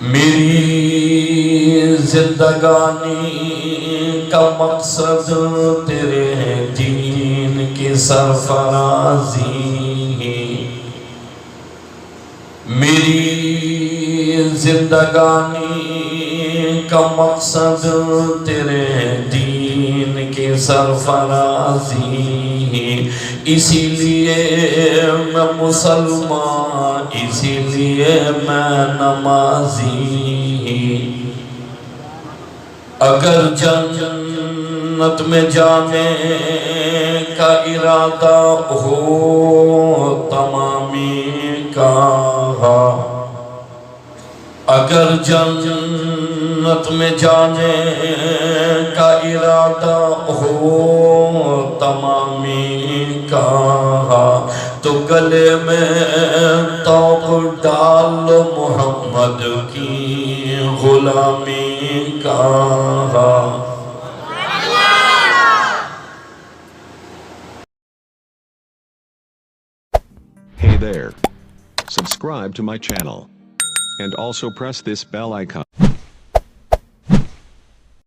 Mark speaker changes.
Speaker 1: میری زندگانی کا مقصد تیرے دین کی سرفرازی، میری زندگانی کا مقصد تیرے دین کی سرفرازی، اسی لیے میں مسلمان، اسی لیے میں نمازی، اگر جنت میں جانے کا ارادہ ہو تمامی کا، اگر جنت میں جانے کا ارادہ ہو تمامی کا، تو گلے میں توق ڈال محمد کی غلامی کا۔
Speaker 2: Hey there. Subscribe to my channel. And also press this bell icon.